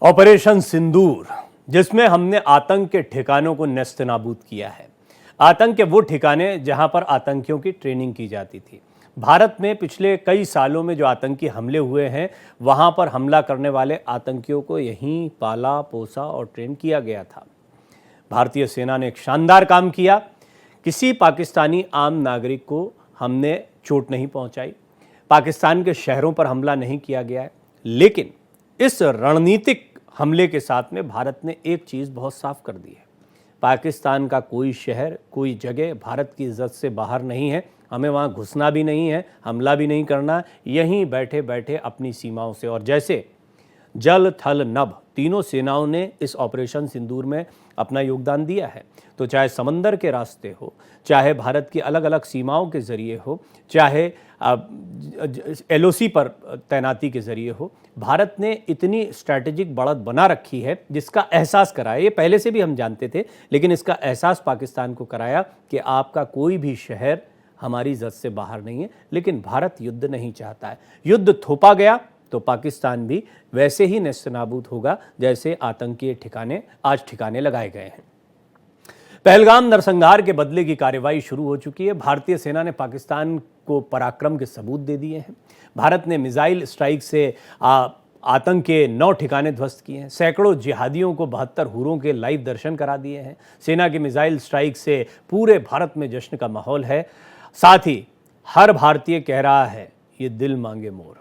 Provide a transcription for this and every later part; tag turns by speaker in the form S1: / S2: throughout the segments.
S1: Operation सिंदूर, जिसमें हमने आतंक के ठिकानों को नेस्तनाबूद किया है। आतंक के वो ठिकाने जहां पर आतंकियों की ट्रेनिंग की जाती थी। भारत में पिछले कई सालों में जो आतंकी हमले हुए हैं, वहां पर हमला करने वाले आतंकियों को यहीं पाला पोसा और ट्रेन किया गया था। भारतीय सेना ने एक शानदार काम किया। किसी पाकिस्तानी आम नागरिक को हमने चोट नहीं पहुंचाई, पाकिस्तान के शहरों पर हमला नहीं किया गया है। लेकिन इस रणनीतिक हमले के साथ में भारत ने एक चीज़ बहुत साफ कर दी है। पाकिस्तान का कोई शहर, कोई जगह भारत की इज्जत से बाहर नहीं है। हमें वहाँ घुसना भी नहीं है, हमला भी नहीं करना, यहीं बैठे बैठे अपनी सीमाओं से। और जैसे जल थल नभ तीनों सेनाओं ने इस ऑपरेशन सिंदूर में अपना योगदान दिया है, तो चाहे समंदर के रास्ते हो, चाहे भारत की अलग अलग सीमाओं के ज़रिए हो, चाहे एलओसी पर तैनाती के ज़रिए हो, भारत ने इतनी स्ट्रैटेजिक बढ़त बना रखी है जिसका एहसास कराया। ये पहले से भी हम जानते थे, लेकिन इसका एहसास पाकिस्तान को कराया कि आपका कोई भी शहर हमारी इज्जत से बाहर नहीं है। लेकिन भारत युद्ध नहीं चाहता है। युद्ध थोपा गया तो पाकिस्तान भी वैसे ही नेस्तनाबूद होगा जैसे आतंकी ठिकाने आज ठिकाने लगाए गए हैं। पहलगाम नरसंहार के बदले की कार्रवाई शुरू हो चुकी है। भारतीय सेना ने पाकिस्तान को पराक्रम के सबूत दे दिए हैं। भारत ने मिसाइल स्ट्राइक से आतंक के 9 ठिकाने ध्वस्त किए हैं। सैकड़ों जिहादियों को 72 हूरों के लाइव दर्शन करा दिए हैं। सेना की मिसाइल स्ट्राइक से पूरे भारत में जश्न का माहौल है। साथ ही हर भारतीय कह रहा है, ये दिल मांगे मोर।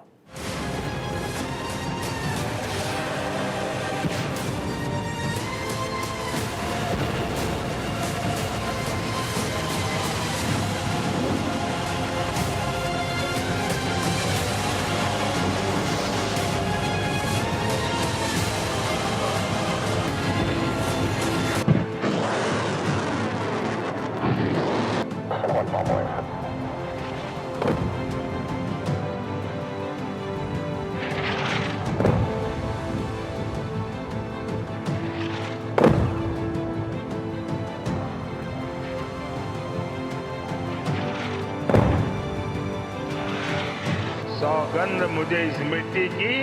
S2: सौगंध मुझे इस मिट्टी की,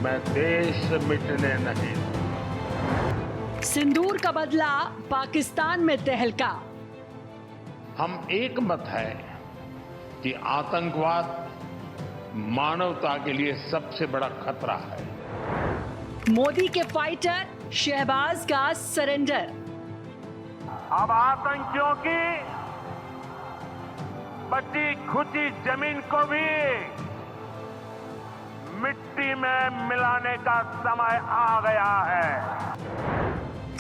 S2: मैं देश मिटने नहीं।
S3: सिंदूर का बदला पाकिस्तान में तहलका।
S2: हम एक मत है कि आतंकवाद मानवता के लिए सबसे बड़ा खतरा है।
S3: मोदी के फाइटर शहबाज का सरेंडर।
S2: अब आतंकियों की बची खुची जमीन को भी मिट्टी में मिलाने का समय आ गया है।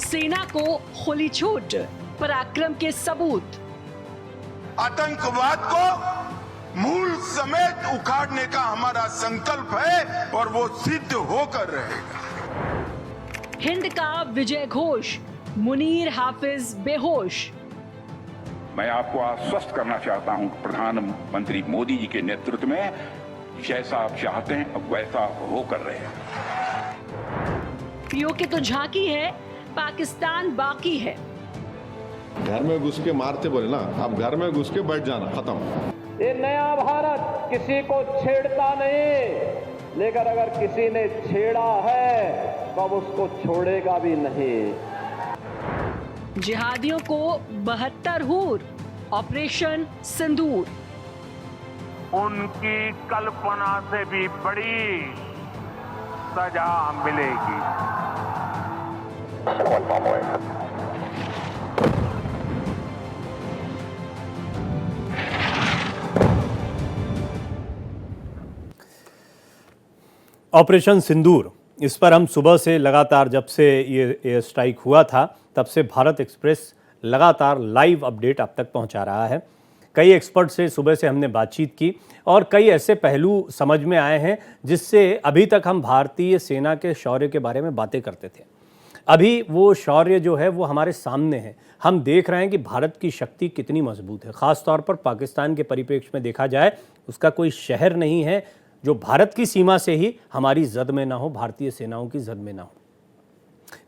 S3: सेना को खुली छूट, पराक्रम के सबूत।
S4: आतंकवाद को मूल समेत उखाड़ने का हमारा संकल्प है और वो सिद्ध होकर रहेगा।
S3: हिंद का विजय घोष, मुनीर हाफिज बेहोश।
S5: मैं आपको आश्वस्त करना चाहता हूं, प्रधानमंत्री मोदी जी के नेतृत्व में जैसा आप चाहते हैं वैसा होकर रहे।
S3: पीओके तो झांकी है, पाकिस्तान बाकी है।
S6: घर में घुस के मारते बोले ना, आप घर में घुस के बैठ जाना, खत्म।
S7: ये नया भारत किसी को छेड़ता नहीं, लेकिन अगर किसी ने छेड़ा है तो अब उसको छोड़ेगा भी नहीं।
S3: जिहादियों को 72 हूर, ऑपरेशन सिंदूर।
S2: उनकी कल्पना से भी बड़ी सजा मिलेगी।
S1: ऑपरेशन सिंदूर, इस पर हम सुबह से लगातार, जब से ये एयर स्ट्राइक हुआ था तब से भारत एक्सप्रेस लगातार लाइव अपडेट अब तक पहुंचा रहा है। कई एक्सपर्ट से सुबह से हमने बातचीत की और कई ऐसे पहलू समझ में आए हैं जिससे अभी तक हम भारतीय सेना के शौर्य के बारे में बातें करते थे, अभी वो शौर्य जो है वो हमारे सामने है। हम देख रहे हैं कि भारत की शक्ति कितनी मजबूत है। ख़ास तौर पर पाकिस्तान के परिप्रेक्ष्य में देखा जाए, उसका कोई शहर नहीं है जो भारत की सीमा से ही हमारी जद में ना हो, भारतीय सेनाओं की जद में ना हो।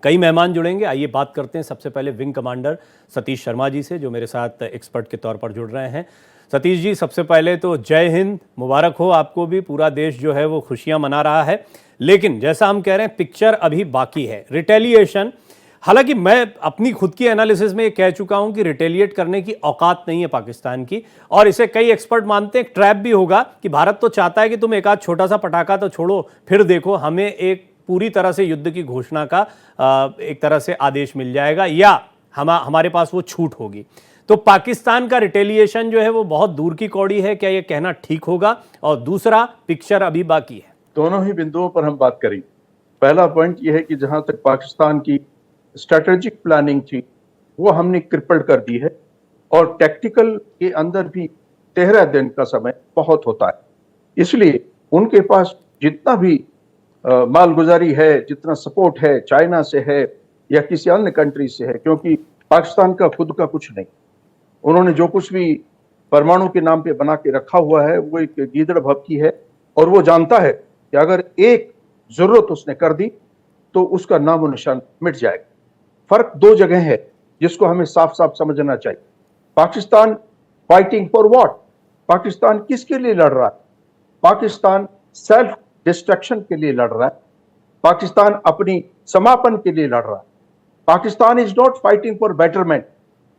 S1: कई मेहमान जुड़ेंगे, आइए बात करते हैं सबसे पहले विंग कमांडर सतीश शर्मा जी से, जो मेरे साथ एक्सपर्ट के तौर पर जुड़ रहे हैं। सतीश जी, सबसे पहले तो जय हिंद, मुबारक हो आपको भी। पूरा देश जो है वो खुशियां मना रहा है, लेकिन जैसा हम कह रहे हैं पिक्चर अभी बाकी है, रिटेलिएशन। हालांकि मैं अपनी खुद की एनालिसिस में ये कह चुका हूं कि रिटेलिएट करने की औकात नहीं है पाकिस्तान की, और इसे कई एक्सपर्ट मानते हैं ट्रैप भी होगा कि भारत तो चाहता है कि तुम एक आध छोटा सा पटाखा तो छोड़ो, फिर देखो हमें एक पूरी तरह से युद्ध की घोषणा का एक तरह से आदेश मिल जाएगा या हमारे पास वो छूट होगी। तो पाकिस्तान का रिटेलिएशन जो है वो बहुत दूर की कौड़ी है, क्या ये कहना ठीक होगा? और दूसरा, पिक्चर अभी बाकी है।
S8: दोनों ही बिंदुओं पर हम बात करें। पहला पॉइंट यह है कि जहां तक पाकिस्तान की स्ट्रेटेजिक प्लानिंग थी वो हमने क्रिपल्ड कर दी है, और टैक्टिकल के अंदर भी 13 दिन का समय बहुत होता है। इसलिए उनके पास जितना भी मालगुजारी है, जितना सपोर्ट है, चाइना से है या किसी अन्य कंट्री से है, क्योंकि पाकिस्तान का खुद का कुछ नहीं, उन्होंने जो कुछ भी परमाणु के नाम पे बना के रखा हुआ है वो एक गीदड़ भभकी है, और वो जानता है कि अगर एक जरूरत उसने कर दी तो उसका नामो निशान मिट जाएगा। फर्क दो जगह है जिसको हमें साफ साफ समझना चाहिए। Pakistan fighting for what? Pakistan किसके लिए लड़ रहा है? पाकिस्तान सेल्फ डिस्ट्रक्शन के लिए लड़ रहा है, पाकिस्तान अपनी समापन के लिए लड़ रहा है। Pakistan is not fighting for betterment.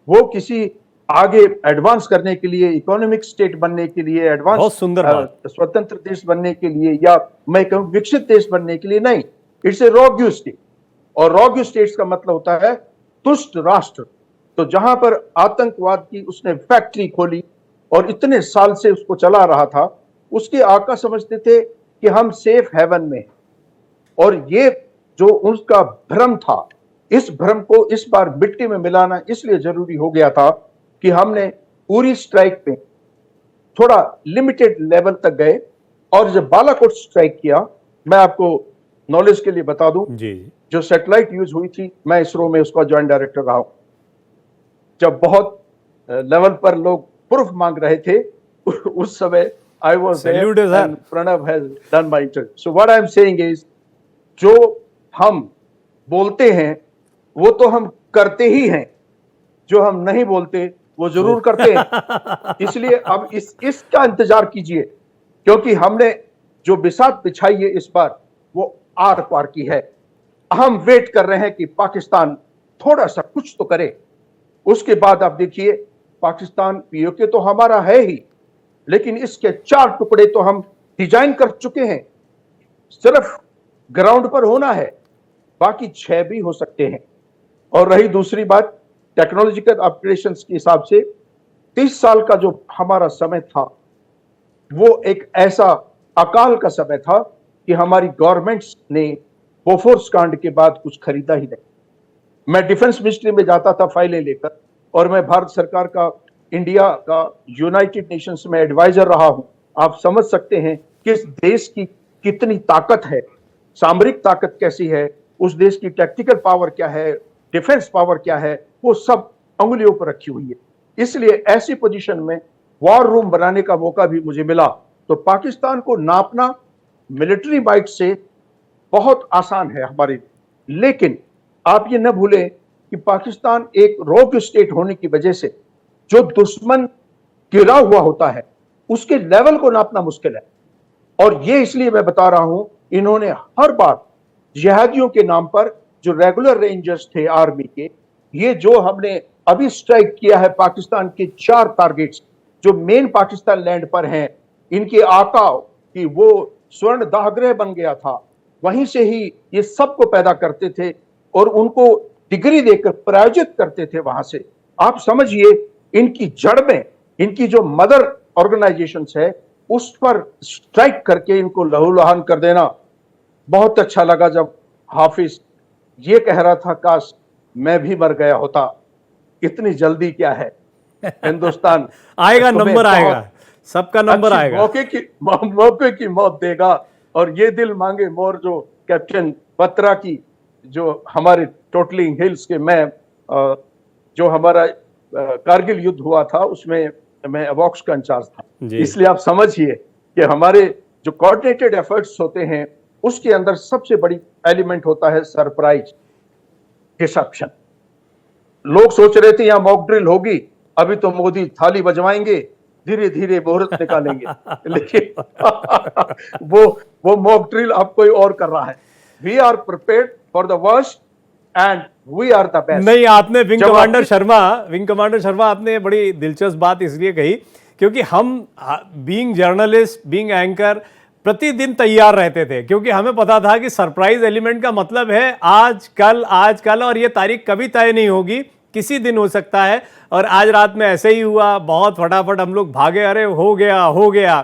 S8: वो किसी आगे एडवांस करने के लिए, इकोनॉमिक स्टेट बनने के लिए, एडवांस स्वतंत्र देश बनने के लिए, या मैं कहूं विकसित देश बनने के लिए नहीं। इट्स ए रॉग्यू स्टेट, और रॉग्यू स्टेट्स का मतलब होता है तुष्ट राष्ट्र। तो जहां पर आतंकवाद की उसने फैक्ट्री खोली और इतने साल से उसको चला रहा था, उसके आका समझते थे कि हम सेफ हेवन में हैं, और ये जो उसका भ्रम था, इस भ्रम को इस बार मिट्टी में मिलाना इसलिए जरूरी हो गया था कि हमने पूरी स्ट्राइक पे थोड़ा लिमिटेड लेवल तक गए, और जब बालाकोट स्ट्राइक किया, मैं आपको नॉलेज के लिए बता दूं, जो सैटेलाइट यूज हुई थी, मैं इसरो में उसका ज्वाइंट डायरेक्टर रहा हूं। जब बहुत लेवल पर लोग प्रूफ मांग रहे थे उस समय I was there and Pranav has done my interview. So what I am saying is, जो हम बोलते हैं वो तो हम करते ही हैं, जो हम नहीं बोलते वो जरूर करते हैं। इसलिए अब इसका इंतजार कीजिए, क्योंकि हमने जो बिसात बिछाई है इस बार वो आर पार की है। हम वेट कर रहे हैं कि पाकिस्तान थोड़ा सा कुछ तो करे, उसके बाद आप देखिए पाकिस्तान पीओके तो हमारा है ही, लेकिन इसके 4 टुकड़े तो हम डिजाइन कर चुके हैं, सिर्फ ग्राउंड पर होना है, बाकी 6 भी हो सकते हैं। और रही दूसरी बात, टेक्नोलॉजिकल अपग्रेडेशंस के हिसाब से 30 साल का जो हमारा समय था वो एक ऐसा अकाल का समय था कि हमारी गवर्नमेंट्स ने बोफोर्स कांड के बाद कुछ खरीदा ही नहीं। मैं डिफेंस मिनिस्ट्री में जाता था फाइलें लेकर, और मैं भारत सरकार का, इंडिया का यूनाइटेड नेशंस में एडवाइजर रहा हूं। आप समझ सकते हैं कि इस देश की कितनी ताकत है, सामरिक ताकत कैसी है, उस देश की टैक्टिकल पावर क्या है, डिफेंस पावर क्या है, वो सब अंगुलियों पर रखी हुई है। इसलिए ऐसी पोजीशन में वॉर रूम बनाने का मौका भी मुझे मिला। तो पाकिस्तान को नापना मिलिट्री बाइट से बहुत आसान है हमारे लिए, लेकिन आप ये न भूलें कि पाकिस्तान एक रोग स्टेट होने की वजह से जो दुश्मन गिरा हुआ होता है उसके लेवल को नापना मुश्किल है। और ये इसलिए मैं बता रहा हूं, इन्होंने हर बार जिहादियों के नाम पर, जो रेगुलर रेंजर्स थे आर्मी के, ये जो हमने अभी स्ट्राइक किया है पाकिस्तान के 4 टारगेट्स जो मेन पाकिस्तान लैंड पर हैं, इनके आका की वो स्वर्ण दाहगृह बन गया था, वहीं से ही ये सबको पैदा करते थे और उनको डिग्री देकर प्रायोजित करते थे वहां से। आप समझिए इनकी जड़ में, इनकी जो मदर ऑर्गेनाइजेशंस है उस पर स्ट्राइक करके इनको लहूलुहान कर देना। बहुत अच्छा लगा जब हाफिज ये कह रहा था, काश मैं भी मर गया होता, इतनी जल्दी क्या है। हिंदुस्तान
S1: आएगा,
S8: तुम्हें
S1: नंबर आएगा,
S8: बहुत
S1: सबका नंबर
S8: अच्छी
S1: आएगा।
S8: मौके की मौत देगा। और ये दिल मांगे मोर जो कैप्टन बत्रा की, जो हमारे टोटलिंग हिल्स के, मैं जो हमारा कारगिल युद्ध हुआ था उसमें मैं अवॉक्स का इंचार्ज था,
S1: जी।
S8: इसलिए आप समझिए कि हमारे जो कोऑर्डिनेटेड एफर्ट्स होते हैं उसके अंदर सबसे बड़ी एलिमेंट होता है सरप्राइज डिसरप्शन। लोग सोच रहे थे यहां मॉक ड्रिल होगी, अभी तो मोदी थाली बजवाएंगे, धीरे धीरे मुहूर्त निकालेंगे, लेकिन वो मॉक ड्रिल अब कोई और कर रहा है। We are prepared for the worst and we are the best.
S1: नहीं, आपने विंग कमांडर शर्मा आपने बड़ी दिलचस्प बात इसलिए कही क्योंकि हम बीइंग जर्नलिस्ट, बीइंग एंकर, प्रतिदिन तैयार रहते थे, क्योंकि हमें पता था कि सरप्राइज एलिमेंट का मतलब है आज कल, और ये तारीख कभी तय नहीं होगी, किसी दिन हो सकता है। और आज रात में ऐसे ही हुआ, बहुत फटाफट हम लोग भागे, अरे हो गया।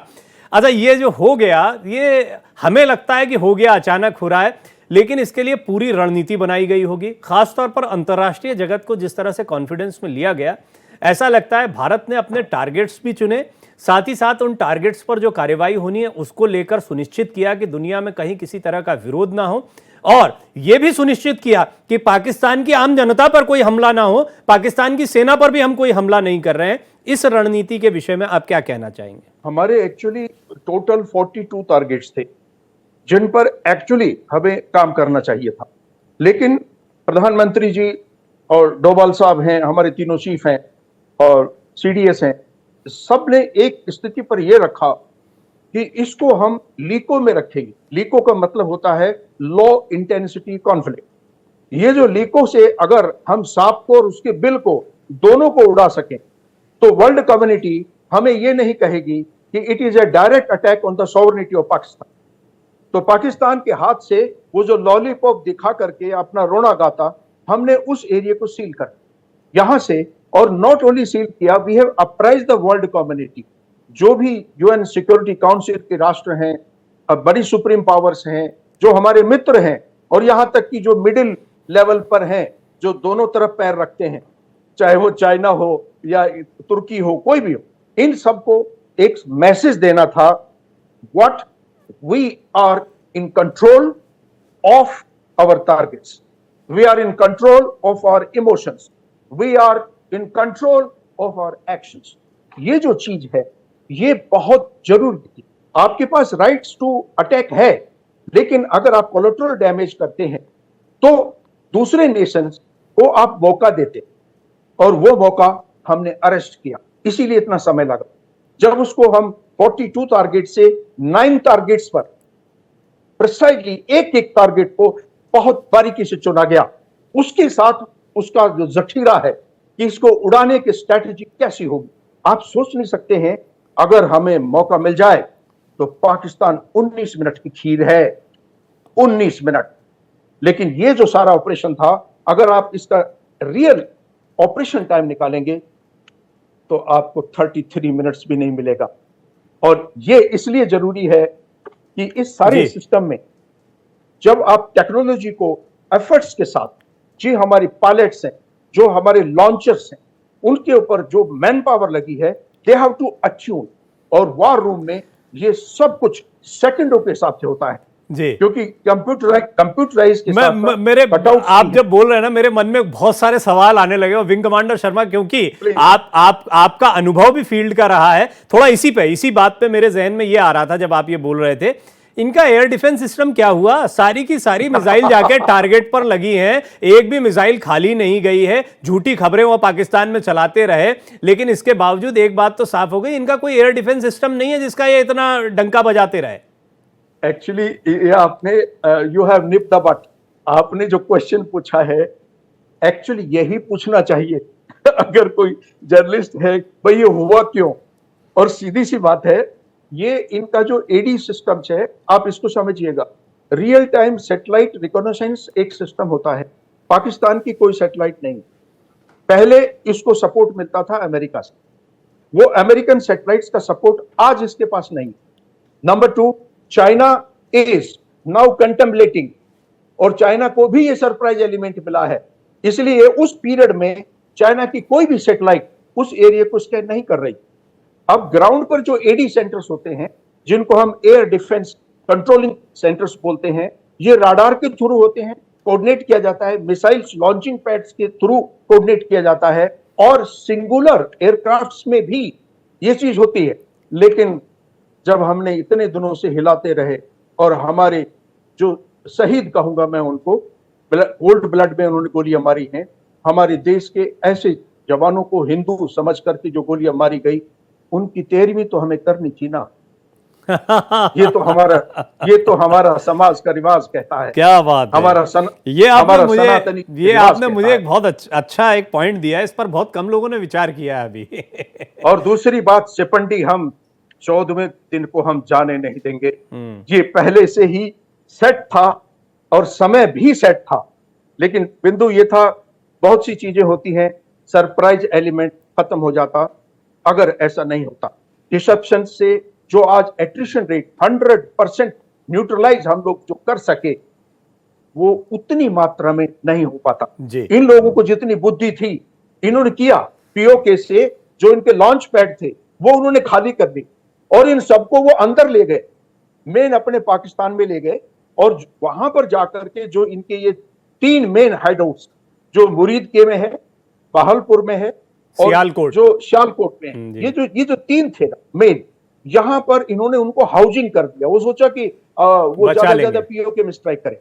S1: अच्छा, ये जो हो गया, ये हमें लगता है कि हो गया, अचानक हो रहा है, लेकिन इसके लिए पूरी रणनीति बनाई गई होगी। खासतौर पर अंतर्राष्ट्रीय जगत को जिस तरह से कॉन्फिडेंस में लिया गया, ऐसा लगता है भारत ने अपने टारगेट्स भी चुने, साथ ही साथ उन टारगेट्स पर जो कार्रवाई होनी है उसको लेकर सुनिश्चित किया कि दुनिया में कहीं किसी तरह का विरोध ना हो, और यह भी सुनिश्चित किया कि पाकिस्तान की आम जनता पर कोई हमला ना हो, पाकिस्तान की सेना पर भी हम कोई हमला नहीं कर रहे हैं। इस रणनीति के विषय में आप क्या कहना चाहेंगे?
S8: हमारे एक्चुअली टोटल 42 टारगेट्स थे जिन पर एक्चुअली हमें काम करना चाहिए था, लेकिन प्रधानमंत्री जी और डोभाल साहब हैं, हमारे तीनों चीफ हैं और सीडीएस हैं, सब ने एक स्थिति पर यह रखा कि इसको हम लीको में रखेंगे। लीको का मतलब होता है लो इंटेंसिटी कॉन्फ्लिक्ट। ये जो लीको से अगर हम सांप को और उसके बिल को दोनों को उड़ा सकें तो वर्ल्ड कम्युनिटी हमें यह नहीं कहेगी कि it is a direct attack on the sovereignty of Pakistan. तो पाकिस्तान के हाथ से वो जो लॉलीपॉप दिखा करके अपना रोना गाता, हमने उस एरिया को सील कर यहां से, और नॉट ओनली सील किया, we have apprise the world community, जो भी यूएन सिक्योरिटी काउंसिल के राष्ट्र हैं, बड़ी सुप्रीम पावर्स हैं, जो हमारे मित्र हैं, और यहां तक कि जो मिडिल लेवल पर हैं, जो दोनों तरफ पैर रखते हैं, चाहे वो चाइना हो या तुर्की हो, कोई भी हो, इन सबको एक मैसेज देना था, what we are in control of our targets, we are in control of our emotions, we are in control of our actions. ये जो चीज है ये बहुत जरूरी थी। आपके पास राइट्स टू अटैक है, लेकिन अगर आप कोलेटरल डैमेज करते हैं तो दूसरे नेशंस को आप मौका देते, और वो मौका हमने अरेस्ट किया, इसीलिए इतना समय लगा। जब उसको हम 42 टारगेट से 9 टारगेट्स पर प्रिसाइजली एक एक टारगेट को बहुत बारीकी से चुना गया, उसके साथ उसका जो जखीरा है कि इसको उड़ाने की स्ट्रैटेजी कैसी होगी, आप सोच नहीं सकते हैं। अगर हमें मौका मिल जाए तो पाकिस्तान 19 मिनट की खीर है, 19 मिनट। लेकिन ये जो सारा ऑपरेशन था, अगर आप इसका रियल ऑपरेशन टाइम निकालेंगे तो आपको 33 मिनट्स भी नहीं मिलेगा। और ये इसलिए जरूरी है कि इस सारे सिस्टम में जब आप टेक्नोलॉजी को एफर्ट्स के साथ, जी हमारी पायलट्स हैं, जो हमारे लॉन्चर्स हैं, उनके ऊपर जो मैन पावर लगी है, दे हैव टू अट्यून, और वार रूम में ये सब कुछ सेकंडों के हिसाब से होता है
S1: जी,
S8: क्योंकि कंप्यूटराइज के साथ
S1: मेरे आप जब बोल रहे हैं ना, मेरे मन में बहुत सारे सवाल आने लगे, और विंग कमांडर शर्मा, क्योंकि आपका अनुभव भी फील्ड का रहा है, थोड़ा इसी बात पे मेरे जहन में ये आ रहा था जब आप ये बोल रहे थे। इनका एयर डिफेंस सिस्टम क्या हुआ? सारी की सारी मिसाइल जाके टारगेट पर लगी हैं, एक भी मिसाइल खाली नहीं गई है। झूठी खबरें वो पाकिस्तान में चलाते रहे, लेकिन इसके बावजूद एक बात तो साफ हो गई, इनका कोई एयर डिफेंस सिस्टम नहीं है जिसका ये इतना डंका बजाते रहे।
S8: एक्चुअली ये आपने you have nib the but, आपने जो क्वेश्चन पूछा है एक्चुअली यही पूछना चाहिए अगर कोई जर्नलिस्ट है, भाई ये हुआ क्यों। और सीधी सी बात है, ये इनका जो एडी सिस्टम है, आप इसको समझिएगा, रियल टाइम सैटेलाइट रिकॉग्निशंस एक सिस्टम होता है। पाकिस्तान की कोई सैटेलाइट नहीं, पहले इसको सपोर्ट मिलता था अमेरिका से, वो अमेरिकन सैटेलाइट्स का सपोर्ट आज इसके पास नहीं। Number 2, China is now contemplating, और चाइना को भी ये सरप्राइज एलिमेंट मिला है, इसलिए उस पीरियड में चाइना की कोई भी सैटेलाइट उस एरिया को स्कैन नहीं कर रही। अब ग्राउंड पर जो एडी सेंटर्स होते हैं, जिनको हम एयर डिफेंस कंट्रोलिंग सेंटर्स बोलते हैं, ये राडार के थ्रू होते हैं, कोऑर्डिनेट किया जाता है, मिसाइल्स लॉन्चिंग पैड्स के थ्रू कोऑर्डिनेट किया जाता है, और सिंगुलर एयरक्राफ्ट्स में भी ये चीज होती है। लेकिन जब हमने इतने दिनों से हिलाते रहे और हमारे जो शहीद कहूंगा मैं उनको, कोल्ड ब्लड में उन्होंने गोलियां मारी हैं, हमारे देश के ऐसे जवानों को हिंदू समझ करके जो गोलियां मारी गई, उनकी तेरहवीं तो हमें करनी थी ना। ये तो हमारा समाज का रिवाज कहता है।
S1: क्या बात है।
S8: हमारा
S1: ये आपने मुझे
S8: एक
S1: बहुत अच्छा एक पॉइंट दिया है, इस पर बहुत कम लोगों ने विचार किया है अभी।
S8: और दूसरी बात, सिपंडी हम 14वें दिन को हम जाने नहीं देंगे, ये पहले से ही सेट था और समय भी सेट था। लेकिन बिंदु ये था, बहुत सी चीजें होती हैं, सरप्राइज एलिमेंट खत्म हो जाता अगर ऐसा नहीं होता। डिसेप्शन से जो आज एट्रिशन रेट 100% न्यूट्रलाइज हम लोग जो कर सके, वो उतनी मात्रा में नहीं हो पाता। इन लोगों को जितनी बुद्धि थी इन्होंने किया, पीओके से जो इनके लॉन्च पैड थे वो उन्होंने खाली कर दी और इन सबको वो अंदर ले गए, मेन अपने पाकिस्तान में ले गए, और वहां पर जाकर के जो इनके ये 3 मेन हाइडआउट्स जो मुरीद के में है, बहालपुर में है और
S1: सियालकोट
S8: जो सियालकोट में है, ये जो 3 थे ना मेन, यहां पर इन्होंने उनको हाउसिंग कर दिया। वो सोचा कि वो ज्यादा पीओके में स्ट्राइक करें।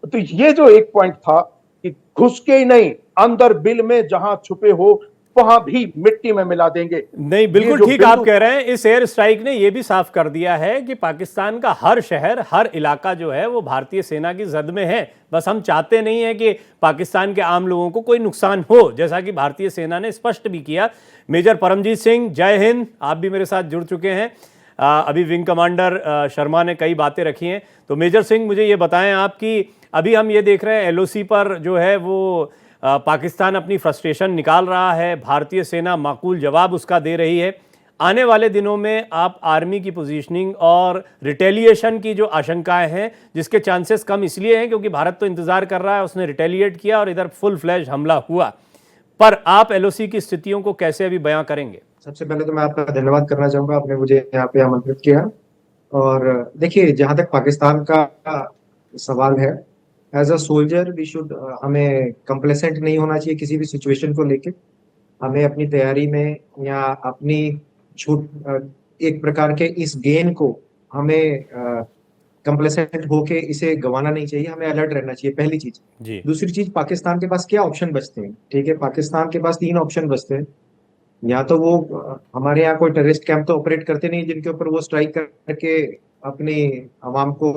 S8: तो ये जो एक पॉइंट था कि घुस के ही नहीं, अंदर बिल में जहां छुपे हो वहां भी मिट्टी में मिला देंगे।
S1: नहीं, बिल्कुल ठीक आप कह रहे हैं। इस एयर स्ट्राइक ने यह भी साफ कर दिया है कि पाकिस्तान का हर शहर, हर इलाका जो है वो भारतीय सेना की जद में है। बस हम चाहते नहीं है कि पाकिस्तान के आम लोगों को कोई नुकसान हो, जैसा कि भारतीय सेना ने स्पष्ट भी किया। मेजर परमजीत सिंह, जय हिंद। आप भी मेरे साथ जुड़ चुके हैं। अभी विंग कमांडर शर्मा ने कई बातें रखी हैं। तो मेजर सिंह, मुझे ये बताएं आप कि अभी हम ये देख रहे हैं एलओसी पर जो है वो पाकिस्तान अपनी फ्रस्ट्रेशन निकाल रहा है, भारतीय सेना माकूल जवाब उसका दे रही है। आने वाले दिनों में आप आर्मी की पोजीशनिंग और रिटेलिएशन की जो आशंकाएं हैं, जिसके चांसेस कम इसलिए हैं क्योंकि भारत तो इंतजार कर रहा है, उसने रिटेलिएट किया और इधर फुल फ्लैश हमला हुआ, पर आप एलओसी की स्थितियों को कैसे अभी बयां करेंगे?
S9: सबसे पहले तो मैं आपका धन्यवाद करना चाहूंगा, आपने मुझे यहाँ पे आमंत्रित किया। और देखिए, जहां तक पाकिस्तान का सवाल है, as a soldier we should, हमें कंप्लेसेंट नहीं होना चाहिए किसी भी सिचुएशन को लेके। हमें अपनी तैयारी में या अपनी एक प्रकार के इस गेन को हमें कंप्लेसेंट होके इसे गंवाना नहीं चाहिए, हमें अलर्ट रहना चाहिए, पहली चीज। दूसरी चीज, पाकिस्तान के पास क्या ऑप्शन बचते हैं? ठीक है, पाकिस्तान के पास 3 ऑप्शन बचते हैं। या तो वो हमारे यहाँ कोई टेररिस्ट कैंप तो ऑपरेट करते नहीं जिनके ऊपर वो स्ट्राइक करके अपनी आवाम को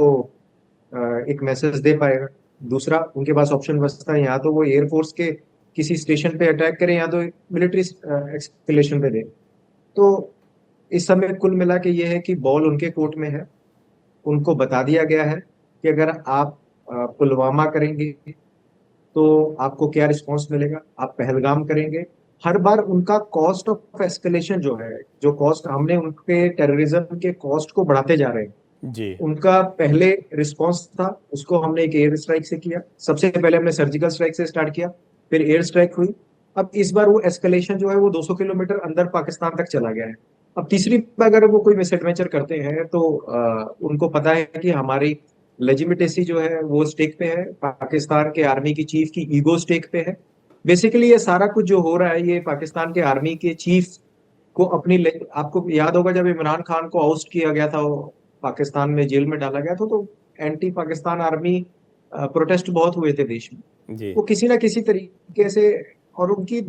S9: एक मैसेज दे पाएगा। दूसरा, उनके पास ऑप्शन बचता है, या तो वो एयरफोर्स के किसी स्टेशन पे अटैक करें या तो मिलिट्री एक्सकेलेशन पे दें। तो इस समय कुल मिला के ये है कि बॉल उनके कोर्ट में है। उनको बता दिया गया है कि अगर आप पुलवामा करेंगे तो आपको क्या रिस्पॉन्स मिलेगा, आप पहलगाम करेंगे। हर बार उनका कॉस्ट ऑफ एस्केलेशन जो है, जो कॉस्ट हमने उनके टेररिज्म के कॉस्ट को बढ़ाते जा रहे हैं
S1: जी।
S9: उनका पहले रिस्पांस था, उसको हमने एक एयर स्ट्राइक से किया। सबसे पहले हमने सर्जिकल स्ट्राइक से स्टार्ट किया, फिर एयर स्ट्राइक हुई। अब इस बार वो एस्केलेशन जो है वो 200 किलोमीटर अंदर पाकिस्तान तक चला गया है। अब तीसरी बार अगर वो कोई मिस एडवेंचर करते हैं तो उनको पता है कि हमारी लेजिटिमेसी जो है वो स्टेक पे है, पाकिस्तान के आर्मी की चीफ की ईगो स्टेक पे है। बेसिकली ये सारा कुछ जो हो रहा है, ये पाकिस्तान के आर्मी के चीफ को अपनी, आपको याद होगा जब इमरान खान को आउस्ट किया गया था, पाकिस्तान में जेल में डाला गया था, तो एंटी पाकिस्तान आर्मी प्रोटेस्ट बहुत हुए थे देश में जी। वो किसी ना किसी तरीके से, और उनकी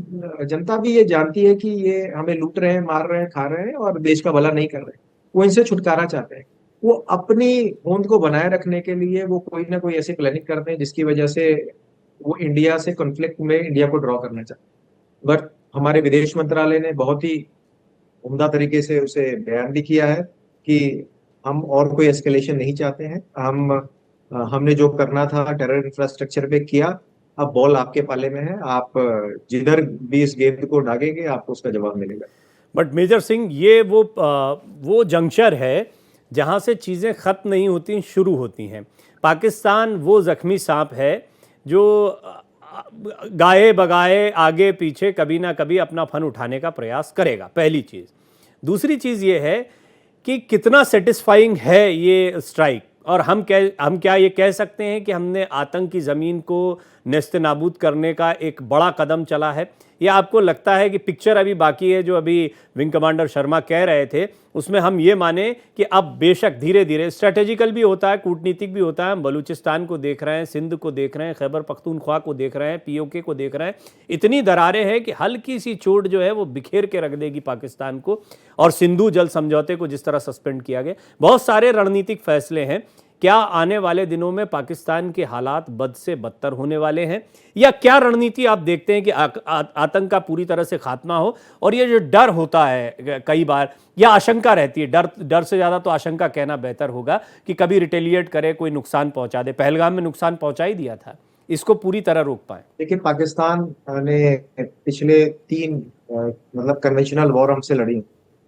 S9: जनता भी ये जानती है कि ये हमें लूट रहे हैं, मार रहे हैं, खा रहे हैं और देश का भला नहीं कर रहे। वो इनसे छुटकारा चाहते हैं। वो अपनी होंद को बनाए रखने के लिए वो कोई ना कोई ऐसी प्लानिंग करते हैं जिसकी वजह से वो इंडिया से कॉन्फ्लिक्ट में इंडिया को ड्रॉ करना चाहते हैं। बट हमारे विदेश मंत्रालय ने बहुत ही उम्दा तरीके से उसे बयान भी किया है कि हम और कोई एस्केलेशन नहीं चाहते हैं। हमने जो करना था टेरर इंफ्रास्ट्रक्चर पे किया, अब बॉल आपके पाले में है। आप जिधर भी इस गेंद को दागेंगे आपको उसका जवाब मिलेगा।
S1: बट मेजर सिंह, ये वो जंक्शर है जहां से चीज़ें ख़त्म नहीं होती, शुरू होती हैं। पाकिस्तान वो ज़ख्मी सांप है जो गाए बगाए आगे पीछे कभी ना कभी अपना फन उठाने का प्रयास करेगा, पहली चीज़। दूसरी चीज़ ये है कि कितना सेटिस्फाइंग है ये स्ट्राइक, और हम क्या ये कह सकते हैं कि हमने आतंक की ज़मीन को नेस्त नाबूद करने का एक बड़ा कदम चला है, या आपको लगता है कि पिक्चर अभी बाकी है? जो अभी विंग कमांडर शर्मा कह रहे थे उसमें हम ये माने कि अब बेशक धीरे धीरे स्ट्रेटेजिकल भी होता है, कूटनीतिक भी होता है। हम बलूचिस्तान को देख रहे हैं, सिंध को देख रहे हैं, खैबर पख्तूनख्वा को देख रहे हैं, पीओके को देख रहे हैं। इतनी दरारें हैं कि हल्की सी चोट जो है वो बिखेर के रख देगी पाकिस्तान को। और सिंधु जल समझौते को जिस तरह सस्पेंड किया गया, बहुत सारे रणनीतिक फैसले हैं। क्या आने वाले दिनों में पाकिस्तान के हालात बद से बदतर होने वाले हैं, या क्या रणनीति आप देखते हैं कि आतंक का पूरी तरह से खात्मा हो? और ये जो डर होता है कई बार, या आशंका रहती है, डर से ज़्यादा तो आशंका कहना बेहतर होगा कि कभी रिटेलिएट करे, कोई नुकसान पहुंचा दे। पहलगाम में नुकसान पहुंचा ही दिया था, इसको पूरी तरह रोक पाए?
S9: देखिए, पाकिस्तान ने पिछले 3 मतलब कन्वेंशनल वॉर हमसे लड़ी,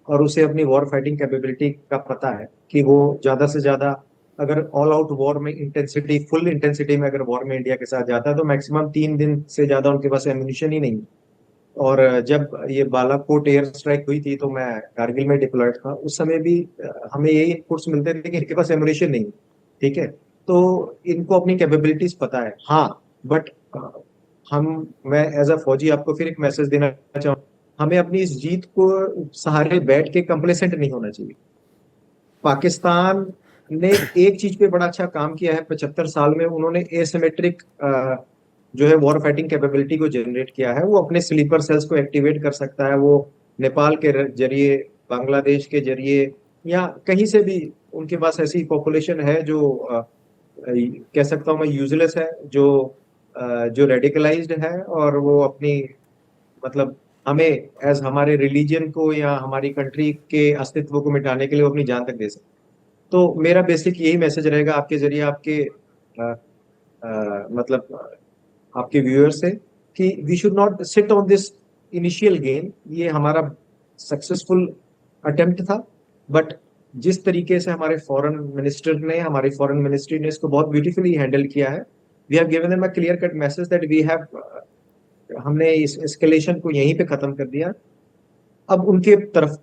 S9: और उसे अपनी वॉर फाइटिंग कैपेबिलिटी का पता है कि वो ज़्यादा से ज़्यादा अगर ऑल आउट वॉर में इंटेंसिटी, फुल इंटेंसिटी में अगर वॉर में इंडिया के साथ जाता है तो मैक्सिमम 3 दिन से ज्यादा उनके पास एम्यूनिशन ही नहीं। और जब ये बालाकोट एयर स्ट्राइक हुई थी तो मैं कारगिल में डिप्लॉयड था, उस समय भी हमें यही इनपुट्स मिलते थे कि इनके पास एम्यूनिशन नहीं। ठीक है, तो इनको अपनी कैपेबिलिटीज पता है। हाँ, बट मैं एज अ फौजी आपको फिर एक मैसेज देना चाहूँ, हमें अपनी इस जीत को सहारे बैठ के कंप्लेसेंट नहीं होना चाहिए। पाकिस्तान ने एक चीज पे बड़ा अच्छा काम किया है 75 साल में, उन्होंने एसिमेट्रिक जो है वॉर फाइटिंग कैपेबिलिटी को जनरेट किया है। वो अपने स्लीपर सेल्स को एक्टिवेट कर सकता है, वो नेपाल के जरिए, बांग्लादेश के जरिए, या कहीं से भी उनके पास ऐसी पॉपुलेशन है जो कह सकता हूँ मैं यूजलेस है, जो रेडिकलाइज्ड है, और वो अपनी मतलब हमें एज हमारे रिलीजन को या हमारी कंट्री के अस्तित्व को मिटाने के लिए वो अपनी जान तक दे सकते। तो मेरा बेसिक यही मैसेज रहेगा आपके जरिए, आपके मतलब आपके व्यूअर्स से, कि we should not sit on this initial gain. ये हमारा सक्सेसफुल अटेम्प्ट था, बट जिस तरीके से हमारे फॉरेन मिनिस्टर ने, हमारी फॉरेन मिनिस्ट्री ने इसको बहुत ब्यूटीफुली हैंडल किया है, we have given them a clear cut message that we have, हमने इस एस्केलेशन को यहीं पे खत्म कर दिया। अब उनके तरफ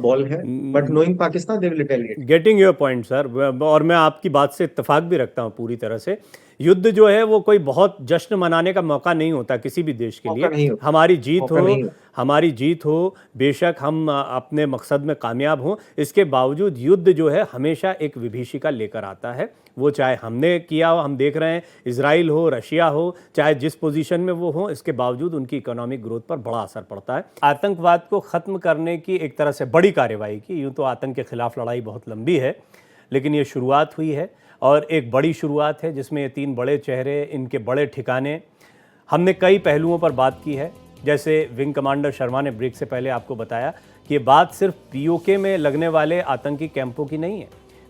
S9: बॉल है, but knowing Pakistan they will retaliate.
S1: Getting your point sir, और मैं आपकी बात से इत्तेफाक भी रखता हूँ पूरी तरह से। युद्ध जो है वो कोई बहुत जश्न मनाने का मौका नहीं होता किसी भी देश के लिए। हमारी जीत हो, बेशक हम अपने मकसद में कामयाब हों, इसके बावजूद युद्ध जो है हमेशा एक विभीषिका लेकर आता है। वो चाहे हमने किया हो, हम देख रहे हैं इजराइल हो, रशिया हो, चाहे जिस पोजीशन में वो हो, इसके बावजूद उनकी इकोनॉमिक ग्रोथ पर बड़ा असर पड़ता है। आतंकवाद को ख़त्म करने की एक तरह से बड़ी कार्रवाई की, यूँ तो आतंक के खिलाफ लड़ाई बहुत लंबी है, लेकिन ये शुरुआत हुई है, और एक बड़ी शुरुआत है जिसमें ये 3 बड़े चेहरे, इनके बड़े ठिकाने। हमने कई पहलुओं पर बात की है, जैसे विंग कमांडर शर्मा ने ब्रेक से पहले आपको बताया कि ये बात सिर्फ पीओके में लगने वाले आतंकी कैंपों की नहीं है।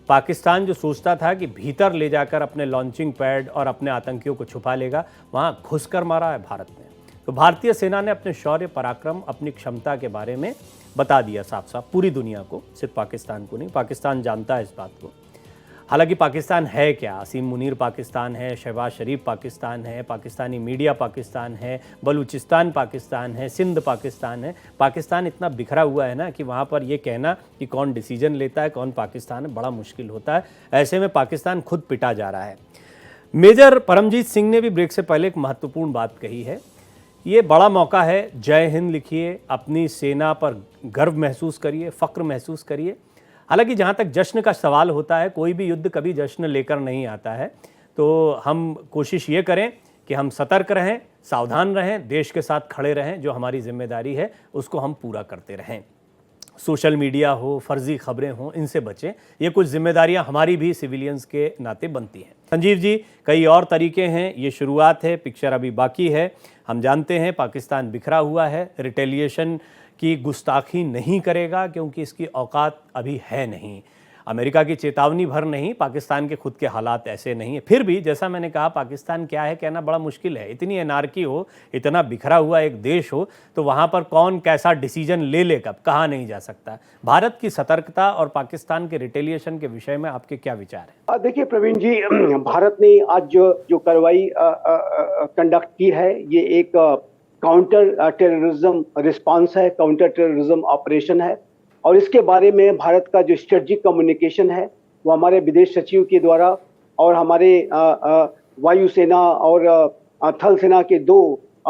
S1: पाकिस्तान जो सोचता था कि भीतर ले जाकर अपने लॉन्चिंग पैड और अपने आतंकियों को छुपा लेगा, वहाँ घुसकर मारा है भारत ने। तो भारतीय सेना ने अपने शौर्य, पराक्रम, अपनी क्षमता के बारे में बता दिया साफ साफ पूरी दुनिया को, सिर्फ पाकिस्तान को नहीं। पाकिस्तान जानता है इस बात को। हालांकि पाकिस्तान है क्या? असीम मुनीर पाकिस्तान है, शहबाज शरीफ पाकिस्तान है, पाकिस्तानी मीडिया पाकिस्तान है, बलूचिस्तान पाकिस्तान है, सिंध पाकिस्तान है। पाकिस्तान इतना बिखरा हुआ है ना कि वहाँ पर ये कहना कि कौन डिसीजन लेता है, कौन पाकिस्तान है, बड़ा मुश्किल होता है। ऐसे में पाकिस्तान खुद पिटा जा रहा है। मेजर परमजीत सिंह ने भी ब्रेक से पहले एक महत्वपूर्ण बात कही है। ये बड़ा मौका है, जय हिंद लिखिए, अपनी सेना पर गर्व महसूस करिए, फ़ख्र महसूस करिए। हालांकि जहाँ तक जश्न का सवाल होता है, कोई भी युद्ध कभी जश्न लेकर नहीं आता है। तो हम कोशिश ये करें कि हम सतर्क रहें, सावधान रहें, देश के साथ खड़े रहें। जो हमारी जिम्मेदारी है उसको हम पूरा करते रहें। सोशल मीडिया हो, फर्जी खबरें हों, इनसे बचें। ये कुछ जिम्मेदारियां हमारी भी सिविलियंस के नाते बनती हैं। संजीव जी, कई और तरीके हैं, ये शुरुआत है, पिक्चर अभी बाकी है। हम जानते हैं पाकिस्तान बिखरा हुआ है, रिटेलिएशन की गुस्ताखी नहीं करेगा क्योंकि इसकी औकात अभी है नहीं। अमेरिका की चेतावनी भर नहीं, पाकिस्तान के खुद के हालात ऐसे नहीं है। फिर भी जैसा मैंने कहा, पाकिस्तान क्या है कहना बड़ा मुश्किल है। इतनी एनार्की हो, इतना बिखरा हुआ एक देश हो, तो वहाँ पर कौन कैसा डिसीजन ले ले कब, कहा नहीं जा सकता। भारत की सतर्कता और पाकिस्तान के रिटेलिएशन के विषय में आपके क्या विचार हैं?
S10: देखिए प्रवीण जी, भारत ने आज जो कार्रवाई कंडक्ट की है, ये एक काउंटर टेररिज्म रिस्पांस है, काउंटर टेररिज्म ऑपरेशन है। और इसके बारे में भारत का जो स्ट्रेटजिक कम्युनिकेशन है वो हमारे विदेश सचिव के द्वारा और हमारे वायुसेना और थल सेना के 2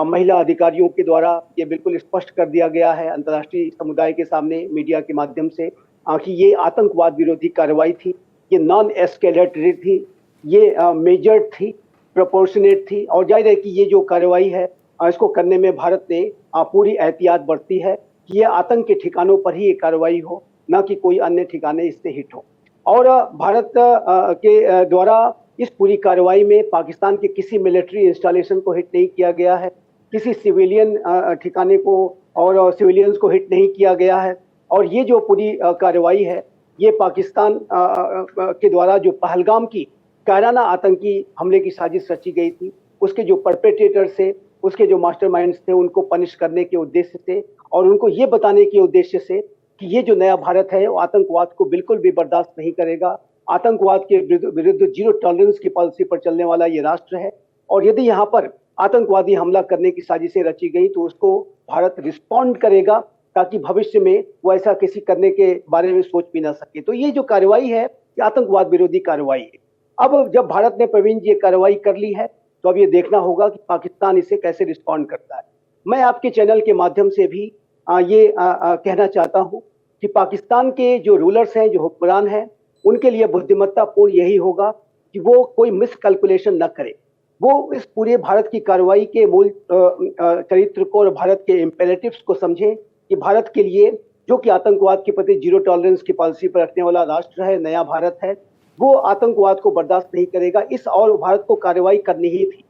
S10: महिला अधिकारियों के द्वारा ये बिल्कुल स्पष्ट कर दिया गया है अंतर्राष्ट्रीय समुदाय के सामने मीडिया के माध्यम से कि ये आतंकवाद विरोधी कार्रवाई थी, ये नॉन एस्केलेटरी थी, ये मेजर्ड थी, प्रोपोर्शनेट थी। और जाहिर है कि ये जो कार्रवाई है इसको करने में भारत ने पूरी एहतियात बरती है कि ये आतंक के ठिकानों पर ही ये कार्रवाई हो, ना कि कोई अन्य ठिकाने इससे हिट हो। और भारत के द्वारा इस पूरी कार्रवाई में पाकिस्तान के किसी मिलिट्री इंस्टॉलेशन को हिट नहीं किया गया है, किसी सिविलियन ठिकाने को और सिविलियंस को हिट नहीं किया गया है। और ये जो पूरी कार्रवाई है, ये पाकिस्तान के द्वारा जो पहलगाम की कायराना आतंकी हमले की साजिश रची गई थी, उसके जो परपेट्रेटर थे, उसके जो मास्टरमाइंड्स थे, उनको पनिश करने के उद्देश्य से और उनको ये बताने के उद्देश्य से कि ये जो नया भारत है वो आतंकवाद को बिल्कुल भी बर्दाश्त नहीं करेगा। आतंकवाद के विरुद्ध जीरो टॉलरेंस की पॉलिसी पर चलने वाला ये राष्ट्र है। और यदि यहाँ पर आतंकवादी हमला करने की साजिशें रची गई तो उसको भारत रिस्पॉन्ड करेगा, ताकि भविष्य में वो ऐसा किसी करने के बारे में सोच भी ना सके। तो ये जो कार्रवाई है ये आतंकवाद विरोधी कार्रवाई है। अब जब भारत ने प्रवीण जी ये कार्रवाई कर ली है तो अब ये देखना होगा कि पाकिस्तान इसे कैसे रिस्पॉन्ड करता है। मैं आपके चैनल के माध्यम से भी ये कहना चाहता हूँ कि पाकिस्तान के जो रूलर्स हैं, जो हुक्मरान हैं, उनके लिए बुद्धिमत्तापूर्ण यही होगा कि वो कोई मिस कैलकुलेशन न करे। वो इस पूरे भारत की कार्रवाई के मूल चरित्र को और भारत के इम्पेरेटिव्स को समझें कि भारत के लिए, जो कि आतंकवाद के प्रति जीरो टॉलरेंस की पॉलिसी पर रखने वाला राष्ट्र है, नया भारत है, वो आतंकवाद को बर्दाश्त नहीं करेगा। इस और भारत को कार्रवाई करनी ही थी।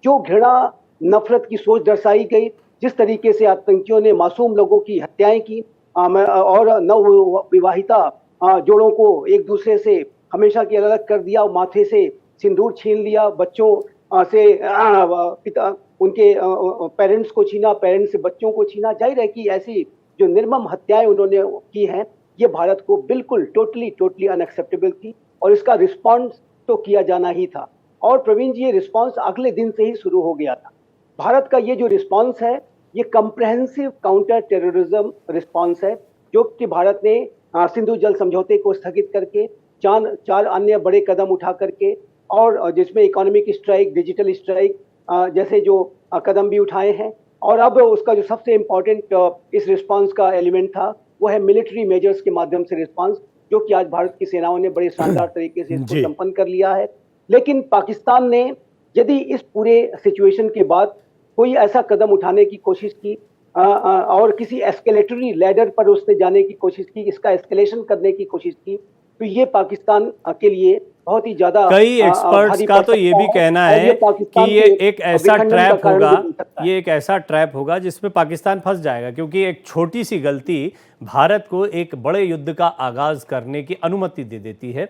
S10: जो घृणा, नफरत की सोच दर्शाई गई, जिस तरीके से आतंकियों ने मासूम लोगों की हत्याएं की और नव विवाहिता जोड़ों को एक दूसरे से हमेशा के अलग कर दिया, माथे से सिंदूर छीन लिया, बच्चों से पिता उनके पेरेंट्स को छीना, पेरेंट्स से बच्चों को छीना। जाहिर है कि ऐसी जो निर्मम हत्याएं उन्होंने की हैं, ये भारत को बिल्कुल टोटली अनएक्सेप्टेबल थी और इसका रिस्पॉन्स तो किया जाना ही था। और प्रवीण जी, ये रिस्पॉन्स अगले दिन से ही शुरू हो गया था। भारत का ये जो रिस्पॉन्स है, ये कम्प्रहेंसिव काउंटर टेररिज्म रिस्पॉन्स है, जो कि भारत ने सिंधु जल समझौते को स्थगित करके 4 अन्य बड़े कदम उठा करके, और जिसमें इकोनॉमिक स्ट्राइक, डिजिटल स्ट्राइक जैसे जो कदम भी उठाए हैं। और अब उसका जो सबसे इम्पोर्टेंट इस रिस्पॉन्स का एलिमेंट था वो है मिलिट्री मेजर्स के माध्यम से रिस्पॉन्स, जो कि आज भारत की सेनाओं ने बड़े शानदार तरीके से इसको संपन्न कर लिया है। लेकिन पाकिस्तान ने यदि इस पूरे सिचुएशन के बाद कोई ऐसा कदम उठाने की कोशिश की और किसी एस्केलेटरी लैडर पर उसने जाने की कोशिश की, इसका एस्केलेशन करने की कोशिश की, तो ये पाकिस्तान के लिए बहुत ही ज्यादा,
S1: कई एक्सपर्ट्स का तो ये भी कहना है कि ये एक ऐसा ट्रैप होगा, ये एक ऐसा ट्रैप होगा जिसमें पाकिस्तान फंस जाएगा, क्योंकि एक छोटी सी गलती भारत को एक बड़े युद्ध का आगाज करने की अनुमति दे देती है।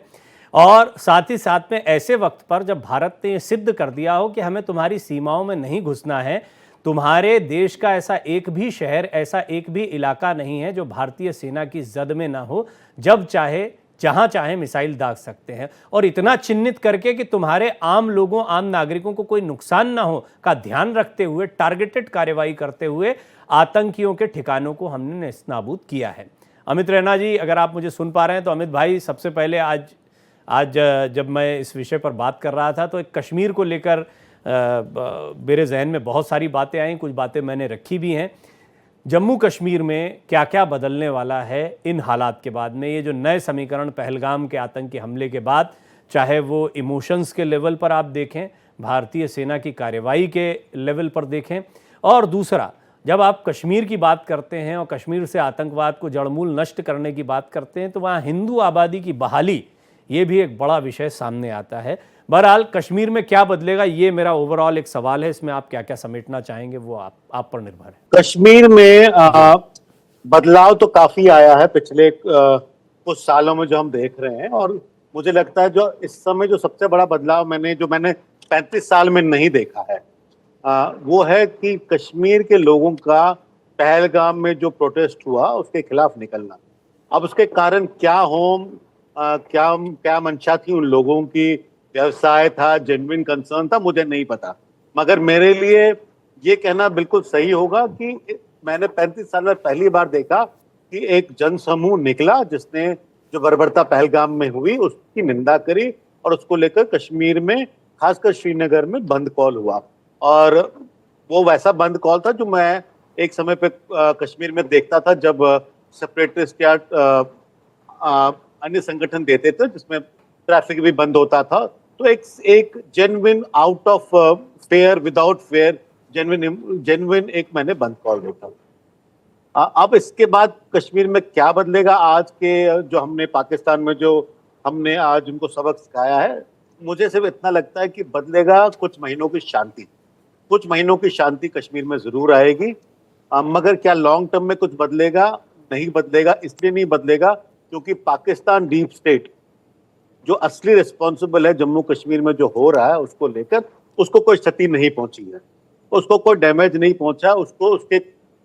S1: और साथ ही साथ में ऐसे वक्त पर जब भारत ने सिद्ध कर दिया हो कि हमें तुम्हारी सीमाओं में नहीं घुसना है, तुम्हारे देश का ऐसा एक भी शहर, ऐसा एक भी इलाका नहीं है जो भारतीय सेना की जद में ना हो, जब चाहे जहां चाहे मिसाइल दाग सकते हैं, और इतना चिन्हित करके कि तुम्हारे आम लोगों, आम नागरिकों को कोई नुकसान ना हो का ध्यान रखते हुए टारगेटेड कार्रवाई करते हुए आतंकियों के ठिकानों को हमने नेस्तनाबूद किया है। अमित रैना जी, अगर आप मुझे सुन पा रहे हैं तो अमित भाई, सबसे पहले आज जब मैं इस विषय पर बात कर रहा था तो एक कश्मीर को लेकर मेरे जहन में बहुत सारी बातें आई, कुछ बातें मैंने रखी भी हैं। जम्मू कश्मीर में क्या क्या बदलने वाला है इन हालात के बाद में, ये जो नए समीकरण पहलगाम के आतंकी हमले के बाद, चाहे वो इमोशंस के लेवल पर आप देखें, भारतीय सेना की कार्रवाई के लेवल पर देखें, और दूसरा जब आप कश्मीर की बात करते हैं और कश्मीर से आतंकवाद को जड़मूल नष्ट करने की बात करते हैं, तो वहाँ हिंदू आबादी की बहाली, ये भी एक बड़ा विषय सामने आता है। बहरहाल कश्मीर में क्या बदलेगा, ये मेरा ओवरऑल एक सवाल है, इसमें आप क्या क्या समेटना चाहेंगे वो आप पर निर्भर है।
S11: कश्मीर में बदलाव तो काफी आया है पिछले कुछ सालों में जो हम देख रहे हैं। और मुझे लगता है जो इस समय जो सबसे बड़ा बदलाव मैंने 35 साल में नहीं देखा है, वो है कि कश्मीर के लोगों का पहलगाम में जो प्रोटेस्ट हुआ उसके खिलाफ निकलना। अब उसके कारण क्या हो, क्या मंशा थी उन लोगों की, व्यवसाय था, जेन्युइन कंसर्न था, मुझे नहीं पता। मगर मेरे लिए ये कहना बिल्कुल सही होगा कि मैंने 35 साल में पहली बार देखा कि एक जनसमूह निकला जिसने जो बर्बरता पहलगाम में हुई उसकी निंदा करी और उसको लेकर कश्मीर में, खासकर श्रीनगर में बंद कॉल हुआ। और वो वैसा बंद कॉल था जो मैं एक समय पे कश्मीर में देखता था जब सेपरेटिस्ट या अन्य संगठन देते थे जिसमें ट्रैफिक भी बंद होता था। तो एक genuine out of fair, without fair, genuine एक मैंने बंद कॉल देखा। अब इसके बाद कश्मीर में क्या बदलेगा, आज के जो हमने पाकिस्तान में जो हमने आज उनको सबक सिखाया है, मुझे सिर्फ इतना लगता है कि बदलेगा कुछ महीनों की शांति। कुछ महीनों की शांति कश्मीर में जरूर आएगी, मगर क्या लॉन्ग टर्म में कुछ बदलेगा? नहीं बदलेगा। इसलिए नहीं बदलेगा क्योंकि पाकिस्तान डीप स्टेट जो असली रिस्पॉन्सिबल है जम्मू कश्मीर में जो हो रहा है उसको लेकर, उसको कोई क्षति नहीं पहुंची है, उसको कोई डैमेज नहीं पहुंचा, उसको उसके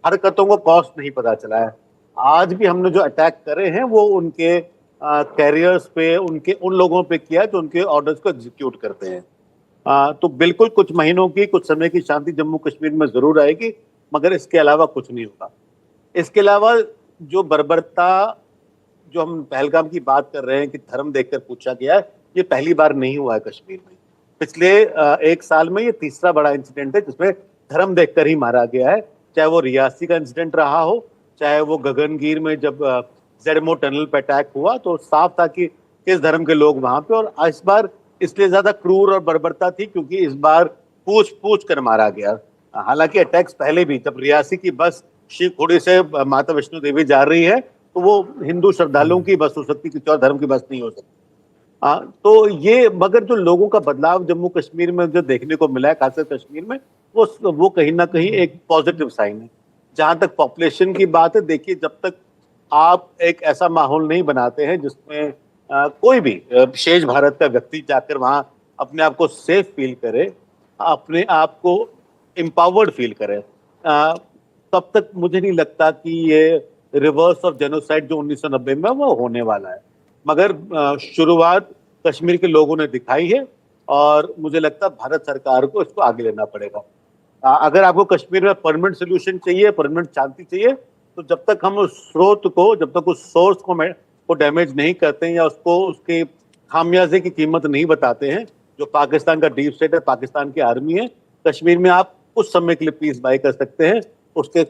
S11: हरकतों को कॉस्ट नहीं पता चला है। आज भी हमने जो अटैक करे हैं वो उनके कैरियर्स पे, उनके उन लोगों पे किया जो उनके ऑर्डर्स को एग्जीक्यूट करते हैं। तो बिल्कुल कुछ महीनों की, कुछ समय की शांति जम्मू कश्मीर में जरूर आएगी, मगर इसके अलावा कुछ नहीं होगा। इसके अलावा जो बर्बरता, जो हम पहलगाम की बात कर रहे हैं कि धर्म देखकर पूछा गया है, ये पहली बार नहीं हुआ है कश्मीर में। पिछले एक साल में ये तीसरा बड़ा इंसिडेंट है जिसमें धर्म देखकर ही मारा गया है। चाहे वो रियासी का इंसिडेंट रहा हो, चाहे वो गगनगीर में जब जेडमो टनल पे अटैक हुआ, तो साफ था कि किस धर्म के लोग वहां पे। और इस बार इसलिए ज्यादा क्रूर और बर्बरता थी क्योंकि इस बार पूछ कर मारा गया। हालांकि अटैक्स पहले भी, जब रियासी की बस शिवखोड़ी से माता वैष्णो देवी जा रही है तो वो हिंदू श्रद्धालुओं की बस हो सकती, किसी और धर्म की बस नहीं हो सकती। तो ये, मगर जो लोगों का बदलाव जम्मू कश्मीर में जो देखने को मिला है, खासकर कश्मीर में, वो कहीं ना कहीं एक पॉजिटिव साइन है। जहां तक पॉपुलेशन की बात है, देखिए जब तक आप एक ऐसा माहौल नहीं बनाते हैं जिसमें कोई भी शेष भारत का व्यक्ति जाकर वहां अपने आप को सेफ फील करे, अपने आप को एम्पावर्ड फील करे, तब तक मुझे नहीं लगता कि ये रिवर्स ऑफ जेनोसाइड जो 1990 में वो होने वाला है। मगर शुरुआत कश्मीर के लोगों ने दिखाई है और मुझे लगता है भारत सरकार को इसको आगे लेना पड़ेगा। अगर आपको कश्मीर में परमानेंट सोल्यूशन चाहिए, परमानेंट शांति चाहिए, तो जब तक हम उस स्रोत को, जब तक उस सोर्स को डैमेज नहीं करते हैं या उसको उसके खामियाजे की कीमत नहीं बताते हैं, जो पाकिस्तान का डीप स्टेट है, पाकिस्तान की आर्मी है, कश्मीर में आप कुछ समय के लिए पीस बाय कर सकते हैं, उसके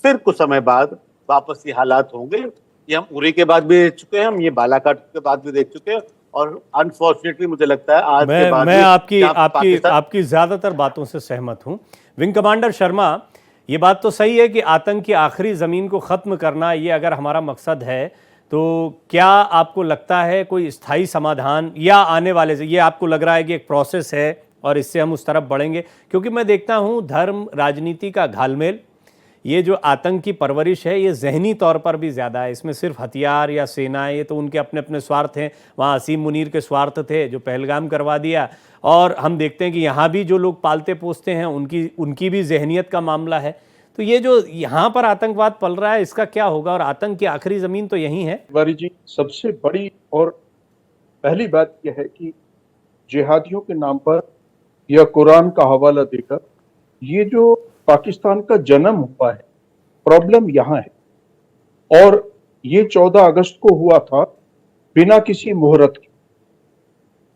S11: फिर कुछ समय बाद वापस ये हालात होंगे। ये हम उरी के बाद भी देख चुके हैं, हम ये बालाकोट के बाद भी देख चुके हैं, और अनफॉर्चुनेटली मुझे लगता है आज के बाद
S1: मैं आपकी ज्यादातर बातों से सहमत हूं। विंग कमांडर शर्मा, ये बात तो सही है कि आतंक की आखिरी जमीन को खत्म करना, ये अगर हमारा मकसद है, तो क्या आपको लगता है कोई स्थायी समाधान या आने वाले से, ये आपको लग रहा है कि एक प्रोसेस है और इससे हम उस तरफ बढ़ेंगे? क्योंकि मैं देखता हूं धर्म राजनीति का घालमेल, ये जो आतंक की परवरिश है, ये जहनी तौर पर भी ज़्यादा है। इसमें सिर्फ हथियार या सेनाएं, ये तो उनके अपने अपने स्वार्थ हैं। वहाँ असीम मुनीर के स्वार्थ थे जो पहलगाम करवा दिया, और हम देखते हैं कि यहाँ भी जो लोग पालते पोसते हैं उनकी भी जहनीत का मामला है। तो ये जो यहाँ पर आतंकवाद पल रहा है, इसका क्या होगा? और आतंक की आखिरी ज़मीन तो यहीं है।
S8: तिवारी जी, सबसे बड़ी और पहली बात यह है कि जिहादियों के नाम पर या कुरान का हवाला देकर ये जो पाकिस्तान का जन्म हुआ है, प्रॉब्लम यहाँ है। और ये 14 अगस्त को हुआ था बिना किसी मुहूर्त के।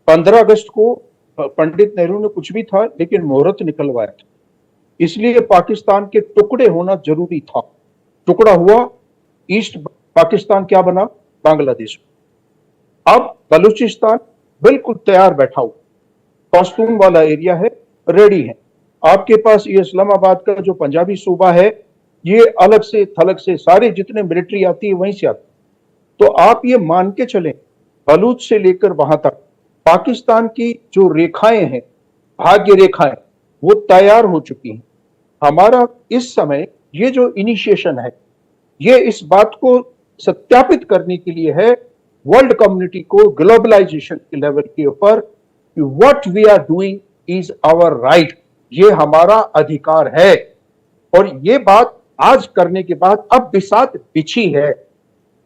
S8: 15 अगस्त को पंडित नेहरू ने कुछ भी था लेकिन मुहूर्त निकलवाया था, इसलिए पाकिस्तान के टुकड़े होना जरूरी था। टुकड़ा हुआ, ईस्ट पाकिस्तान क्या बना? बांग्लादेश। अब बलूचिस्तान बिल्कुल तैयार बैठा हुआ, कॉस्टूम वाला एरिया है, रेडी है। आपके पास ये इस्लामाबाद का जो पंजाबी सूबा है, ये अलग से थलग से सारे जितने मिलिट्री आती है वहीं से आती। तो आप ये मान के चलें, बलूच से लेकर वहां तक पाकिस्तान की जो रेखाएं हैं, भाग्य रेखाएं, वो तैयार हो चुकी हैं। हमारा इस समय ये जो इनिशिएशन है, ये इस बात को सत्यापित करने के लिए है वर्ल्ड कम्युनिटी को ग्लोबलाइजेशन के लेवल के ऊपर कि what we are doing is our right, ये हमारा अधिकार है। और ये बात आज करने के बाद अब बिसात बिछी है,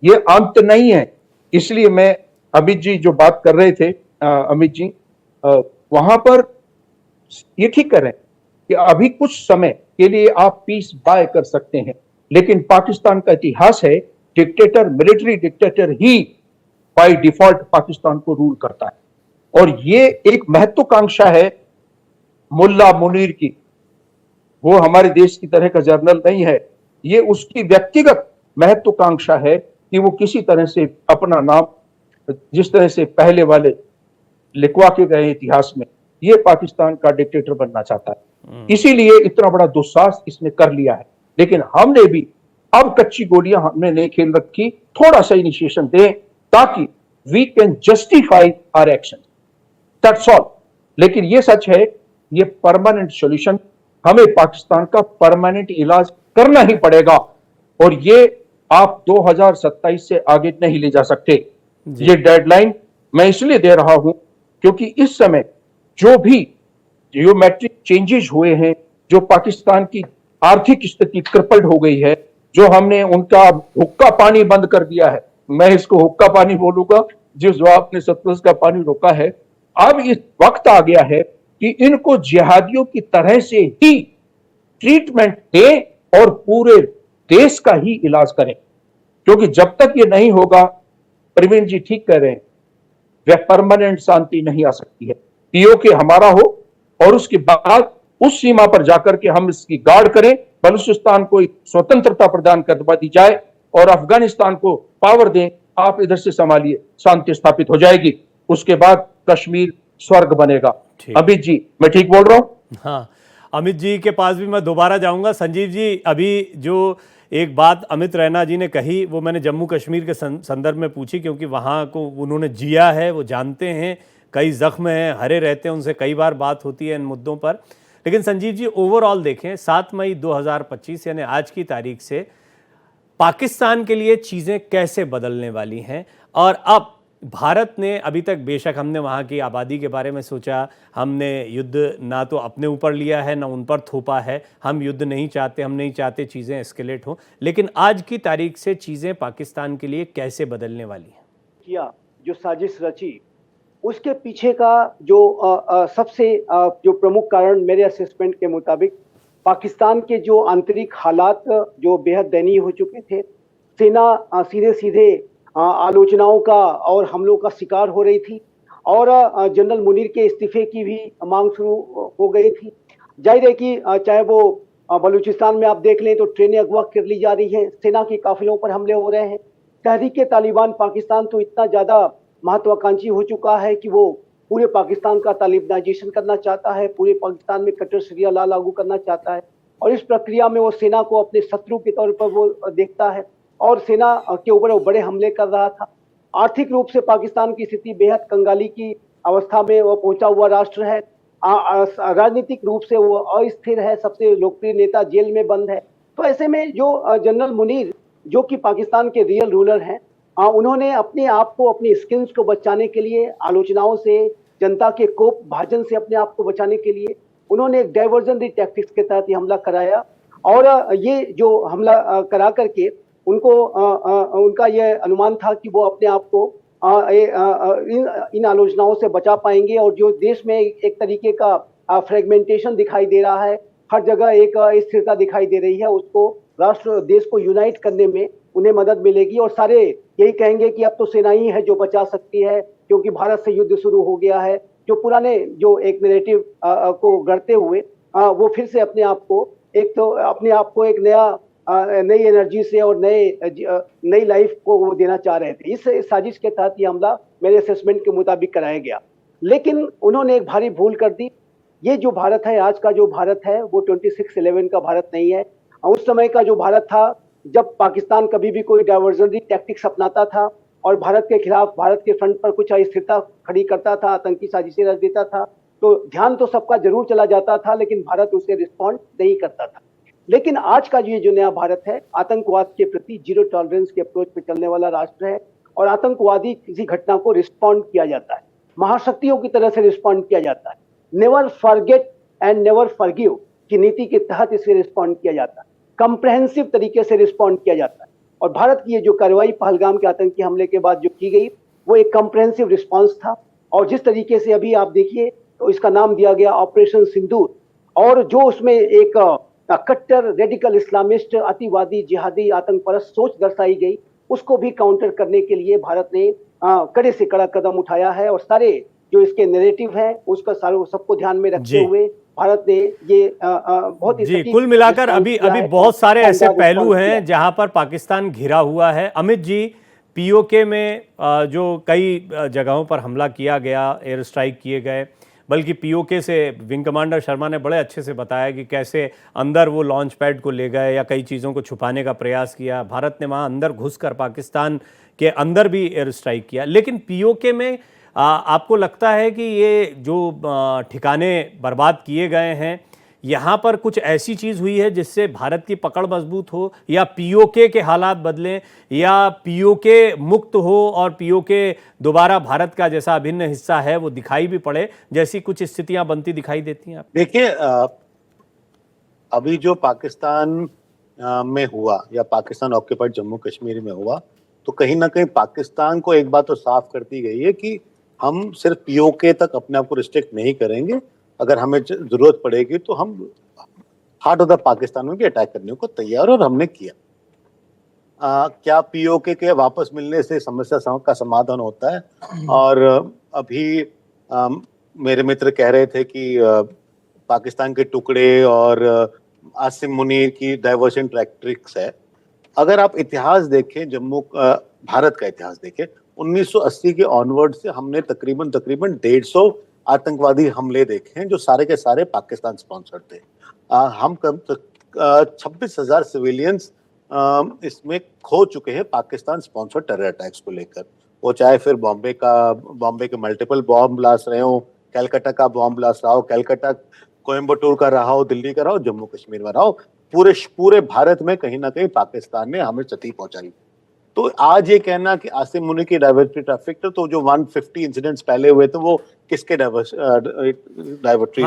S8: ये अंत नहीं है। इसलिए मैं अमित जी जो बात कर रहे थे, अमित जी वहां पर ये ठीक कर रहे हैं कि अभी कुछ समय के लिए आप पीस बाय कर सकते हैं, लेकिन पाकिस्तान का इतिहास है dictator, military dictator he by default Pakistan को रूल करता है। और ये एक महत्वाकांक्षा है मुल्ला मुनीर की, वो हमारे देश की तरह का जर्नल नहीं है, ये उसकी व्यक्तिगत महत्वाकांक्षा है कि वो किसी तरह से अपना नाम, जिस तरह से पहले वाले लिखवा के गए इतिहास में, ये पाकिस्तान का डिक्टेटर बनना चाहता है। इसीलिए इतना बड़ा दुस्साहस इसने कर लिया है। लेकिन हमने भी अब कच्ची गोलियां हमने नहीं खेल रखी, थोड़ा सा इनिशिएशन दें ताकि we can justify our action, that's all. लेकिन ये सच है, ये परमानेंट सॉल्यूशन, हमें पाकिस्तान का परमानेंट इलाज करना ही पड़ेगा और ये आप 2027 से आगे नहीं ले जा सकते। ये डेडलाइन मैं इसलिए दे रहा हूं क्योंकि इस समय जो भी जियोमेट्रिक चेंजेस हुए हैं, जो पाकिस्तान की आर्थिक स्थिति क्रिपल्ड हो गई है, जो हमने उनका हुक्का पानी बंद कर दिया है, मैं इसको हुक्का पानी बोलूंगा, जो आपने सतलुज का पानी रोका है, अब इस वक्त आ गया है कि इनको जिहादियों की तरह से ही ट्रीटमेंट दें और पूरे देश का ही इलाज करें। क्योंकि जब तक ये नहीं होगा, प्रवीण जी ठीक कह रहे हैं, वह परमानेंट शांति नहीं आ सकती है। पीओके हमारा हो और उसके बाद उस सीमा पर जाकर के हम इसकी गार्ड करें, बलूचिस्तान को स्वतंत्रता प्रदान करवा दी जाए और अफगानिस्तान को पावर दें, आप इधर से संभालिए, शांति स्थापित हो जाएगी, उसके बाद कश्मीर स्वर्ग बनेगा। अमित जी, मैं ठीक बोल रहा हूं?
S1: हाँ, अमित जी के पास भी मैं दोबारा जाऊंगा। संजीव जी, अभी जो एक बात अमित रैना जी ने कही वो मैंने जम्मू कश्मीर के संदर्भ में पूछी, क्योंकि वहाँ को उन्होंने जिया है, वो जानते हैं, कई जख्म हैं, हरे रहते हैं, उनसे कई बार बात होती है इन मुद्दों पर। लेकिन संजीव जी, ओवरऑल देखें, 7 मई 2025 यानी आज की तारीख से पाकिस्तान के लिए चीज़ें कैसे बदलने वाली हैं। और अब भारत ने अभी तक, बेशक हमने वहाँ की आबादी के बारे में सोचा, हमने युद्ध ना तो अपने ऊपर लिया है ना उन पर थोपा है, हम युद्ध नहीं चाहते, हम नहीं चाहते चीज़ें एस्केलेट हों, लेकिन आज की तारीख से चीज़ें पाकिस्तान के लिए कैसे बदलने वाली हैं?
S10: किया जो साजिश रची, उसके पीछे का जो सबसे जो प्रमुख कारण मेरे असेसमेंट के मुताबिक, पाकिस्तान के जो आंतरिक हालात जो बेहद दयनीय हो चुके थे, सेना सीधे सीधे आलोचनाओं का और हमलों का शिकार हो रही थी और जनरल मुनीर के इस्तीफे की भी मांग शुरू हो गई थी। जाहिर है कि चाहे वो बलूचिस्तान में आप देख लें तो ट्रेनें अगवा कर ली जा रही हैं, सेना के काफिलों पर हमले हो रहे हैं। तहरीक तालिबान पाकिस्तान तो इतना ज़्यादा महत्वाकांक्षी हो चुका है कि वो पूरे पाकिस्तान का तालिबानाइजेशन करना चाहता है, पूरे पाकिस्तान में कट्टर शरिया लॉ लागू करना चाहता है और इस प्रक्रिया में वो सेना को अपने शत्रु के तौर पर वो देखता है और सेना के ऊपर वो बड़े हमले कर रहा था। आर्थिक रूप से पाकिस्तान की स्थिति बेहद कंगाली की अवस्था में वो पहुंचा हुआ राष्ट्र है। राजनीतिक रूप से वो अस्थिर है, सबसे लोकप्रिय नेता जेल में बंद है। तो ऐसे में जो जनरल मुनीर, जो कि पाकिस्तान के रियल रूलर हैं, उन्होंने अपने आप को, अपनी स्किल्स को बचाने के लिए, आलोचनाओं से, जनता के कोप भाजन से अपने आप को बचाने के लिए उन्होंने एक डाइवर्जनरी टैक्टिक्स के तहत ये हमला कराया और ये जो हमला करा करके उनको उनका ये अनुमान था कि वो अपने आप को इन आलोचनाओं से बचा पाएंगे और जो देश में एक तरीके का फ्रेगमेंटेशन दिखाई दे रहा है, हर जगह एक स्थिरता दिखाई दे रही है, उसको राष्ट्र देश को यूनाइट करने में उन्हें मदद मिलेगी और सारे यही कहेंगे कि अब तो सेना ही है जो बचा सकती है क्योंकि भारत से युद्ध शुरू हो गया है। जो पुराने जो एक नैरेटिव को गढ़ते हुए वो फिर से अपने आप को एक नई एनर्जी से और नई लाइफ को वो देना चाह रहे थे। इस साजिश के तहत ये हमला मेरे असेसमेंट के मुताबिक कराया गया, लेकिन उन्होंने एक भारी भूल कर दी। ये जो भारत है, आज का जो भारत है, वो 26/11 का भारत नहीं है। उस समय का जो भारत था, जब पाकिस्तान कभी भी कोई डाइवर्जनरी टैक्टिक्स अपनाता था और भारत के खिलाफ, भारत के फ्रंट पर कुछ अस्थिरता खड़ी करता था, आतंकी साजिशें रच देता था, तो ध्यान तो सबका जरूर चला जाता था, लेकिन भारत उसे रिस्पॉन्ड नहीं करता था। लेकिन आज का ये जो नया भारत है, आतंकवाद के प्रति जीरो टॉलरेंस के अप्रोच पे चलने वाला राष्ट्र है, और आतंकवादी किसी घटना को रिस्पॉन्ड किया जाता है, महाशक्तियों की तरह से रिस्पॉन्ड किया जाता है। Never forget and never forgive की नीति के तहत इसे रिस्पॉन्ड किया जाता है, कंप्रहेंसिव तरीके से रिस्पॉन्ड किया जाता है। और भारत की ये जो कार्रवाई पहलगाम के आतंकी हमले के बाद जो की गई, वो एक कंप्रहेंसिव रिस्पॉन्स था। और जिस तरीके से अभी आप देखिए, तो इसका नाम दिया गया ऑपरेशन सिंदूर, और जो उसमें एक कट्टर रेडिकल इस्लामिस्ट अतिवादी जिहादी आतंकपरस्त सोच दर्शाई गई, उसको भी काउंटर करने के लिए भारत ने कड़े से कड़ा कदम उठाया है। और सारे जो इसके नैरेटिव है उसका सबको ध्यान में रखते हुए भारत ने ये बहुत ही
S1: कुल मिलाकर अभी बहुत सारे ऐसे पहलू हैं जहां पर पाकिस्तान घिरा हुआ है। अमित जी, पीओके में जो कई जगहों पर हमला किया गया, एयर स्ट्राइक किए गए, बल्कि पीओके से विंग कमांडर शर्मा ने बड़े अच्छे से बताया कि कैसे अंदर वो लॉन्च पैड को ले गए या कई चीज़ों को छुपाने का प्रयास किया। भारत ने वहाँ अंदर घुसकर पाकिस्तान के अंदर भी एयर स्ट्राइक किया। लेकिन पीओके में आपको लगता है कि ये जो ठिकाने बर्बाद किए गए हैं, यहाँ पर कुछ ऐसी चीज़ हुई है जिससे भारत की पकड़ मजबूत हो, या पीओके के हालात बदलें, या पीओके मुक्त हो और पीओके दोबारा भारत का जैसा अभिन्न हिस्सा है वो दिखाई भी पड़े, जैसी कुछ स्थितियां बनती दिखाई देती हैं?
S11: देखिए, अभी जो पाकिस्तान में हुआ या पाकिस्तान ऑक्यूपाइड जम्मू कश्मीर में हुआ, तो कहीं ना कहीं पाकिस्तान को एक बात तो साफ कर दी गई है कि हम सिर्फ पीओके तक अपने आप को रिस्ट्रिक्ट नहीं करेंगे, अगर हमें जरूरत पड़ेगी तो हम हार्ट ऑफ द पाकिस्तान में भी अटैक करने को तैयार, और हमने किया। क्या पीओके के वापस मिलने से समस्या का समाधान होता है? और अभी मेरे मित्र कह रहे थे कि पाकिस्तान के टुकड़े और आसिम मुनीर की डाइवर्शन टैक्टिक्स है। अगर आप इतिहास देखें, भारत का इतिहास देखें, 1980 के ऑनवर्ड से हमने तकरीबन 150 आतंकवादी हमले देखे हैं जो सारे के सारे पाकिस्तान स्पॉन्सर्ड थे। हम कम 26,000 सिविलियंस इसमें खो चुके हैं पाकिस्तान स्पॉन्सर्ड टेरर अटैक्स को लेकर। वो चाहे फिर बॉम्बे के मल्टीपल बॉम्ब ब्लास्ट रहे हो, कलकत्ता का बॉम्ब ब्लास्ट रहा हो, कलकत्ता कोयम्बटूर का रहा हो, दिल्ली का रहा हो, जम्मू कश्मीर में रहा हो, पूरे भारत में कहीं ना कहीं पाकिस्तान ने हमें क्षति पहुंचाई। तो आज ये कहना कि आसिम मुनी की डाइवर्टरी ट्रैफिक, तो जो 150 इंसिडेंट्स पहले हुए थे वो किसके डाइवर्टरी?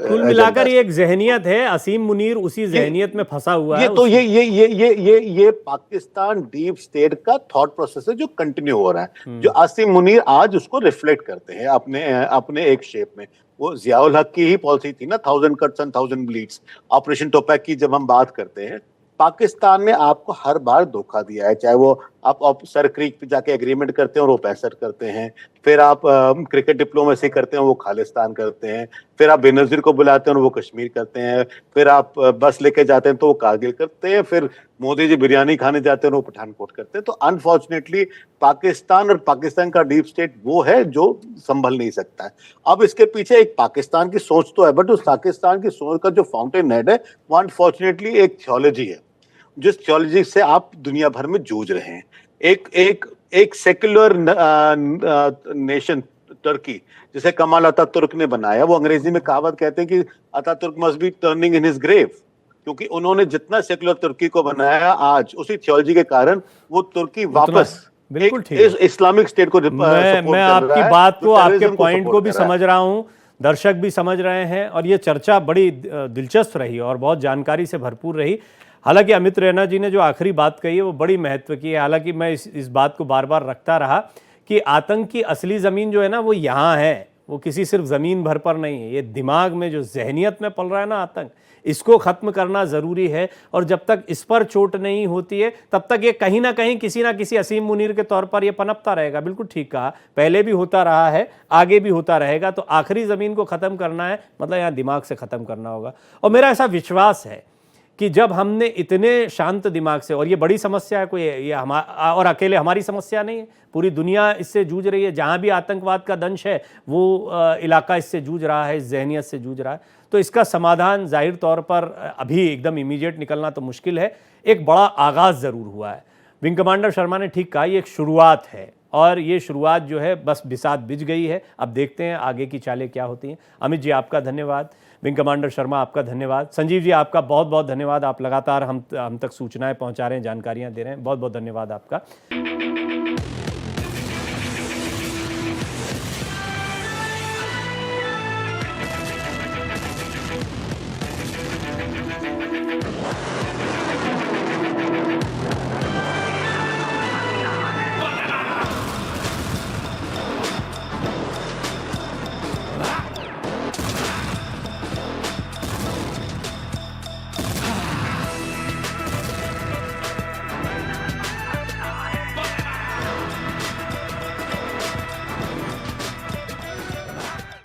S1: कुल मिलाकर ये एक जहनियत है, आसिम मुनीर उसी जहनियत में फंसा हुआ है।
S11: तो ये पाकिस्तान डीप स्टेट का थॉट प्रोसेस है जो कंटिन्यू हो रहा है, जो आसिम मुनीर आज उसको रिफ्लेक्ट करते हैं अपने एक शेप में। वो जियाउल हक की ही पॉलिसी थी ना, 1000 cuts and 1000 bleeds। Operation Tupac की जब हम बात करते हैं, पाकिस्तान ने आपको हर बार धोखा दिया है। चाहे वो आप सर क्रीक पे जाके एग्रीमेंट करते हैं और वो पैसा करते हैं, फिर आप क्रिकेट डिप्लोमेसी करते हैं वो खालिस्तान करते हैं, फिर आप बेनजीर को बुलाते हैं और वो कश्मीर करते हैं, फिर आप बस लेके जाते हैं तो वो कारगिल करते हैं, फिर मोदी जी बिरयानी खाने जाते हैं और वो पठानकोट करते हैं। तो अनफॉर्चुनेटली पाकिस्तान और पाकिस्तान का डीप स्टेट वो है जो संभल नहीं सकता है। अब इसके पीछे एक पाकिस्तान की सोच तो है, बट उस पाकिस्तान की सोच का जो फाउंटेन हेड है वो अनफॉर्चुनेटली एक थियोलॉजी है, जिस थियोलॉजी से आप दुनिया भर में जूझ रहे हैं। एक सेक्युलर नेशन तुर्की, जिसे कमाल अतातुर्क ने बनाया, वो अंग्रेजी में कहावत कहते हैं कि Ataturk must be turning in his grave, क्योंकि उन्होंने जितना सेक्युलर तुर्की को बनाया, आज उसी थियोलॉजी के कारण वो तुर्की वापस
S1: बिल्कुल ठीक
S11: इस्लामिक स्टेट को
S1: मैं आपकी बात को, आपके पॉइंट को भी समझ रहा हूं, दर्शक भी समझ रहे हैं, और ये चर्चा बड़ी दिलचस्प रही और बहुत जानकारी से भरपूर रही। हालांकि अमित रैना जी ने जो आखिरी बात कही है वो बड़ी महत्व की है। हालांकि मैं इस बात को बार बार रखता रहा कि आतंक की असली ज़मीन जो है ना वो यहाँ है, वो किसी सिर्फ ज़मीन भर पर नहीं है। ये दिमाग में जो जहनियत में पल रहा है ना आतंक, इसको ख़त्म करना ज़रूरी है। और जब तक इस पर चोट नहीं होती है तब तक ये कहीं ना कहीं किसी ना किसी असीम मुनीर के तौर पर ये पनपता रहेगा। बिल्कुल ठीक कहा, पहले भी होता रहा है, आगे भी होता रहेगा। तो आखिरी ज़मीन को ख़त्म करना है, मतलब यहाँ दिमाग से ख़त्म करना होगा। और मेरा ऐसा विश्वास है कि जब हमने इतने शांत दिमाग से, और ये बड़ी समस्या है, कोई ये और अकेले हमारी समस्या नहीं है, पूरी दुनिया इससे जूझ रही है। जहाँ भी आतंकवाद का दंश है वो इलाका इससे जूझ रहा है, इस जहनियत से जूझ रहा है। तो इसका समाधान जाहिर तौर पर अभी एकदम इमीडिएट निकलना तो मुश्किल है, एक बड़ा आगाज़ ज़रूर हुआ है। विंग कमांडर शर्मा ने ठीक कहा, ये एक शुरुआत है, और ये शुरुआत जो है बस बिसात बिछ गई है। अब देखते हैं आगे की चालें क्या होती हैं। अमित जी आपका धन्यवाद, विंग कमांडर शर्मा आपका धन्यवाद, संजीव जी आपका बहुत बहुत धन्यवाद। आप लगातार हम तक सूचनाएं पहुंचा रहे हैं, जानकारियां दे रहे हैं, बहुत बहुत धन्यवाद आपका।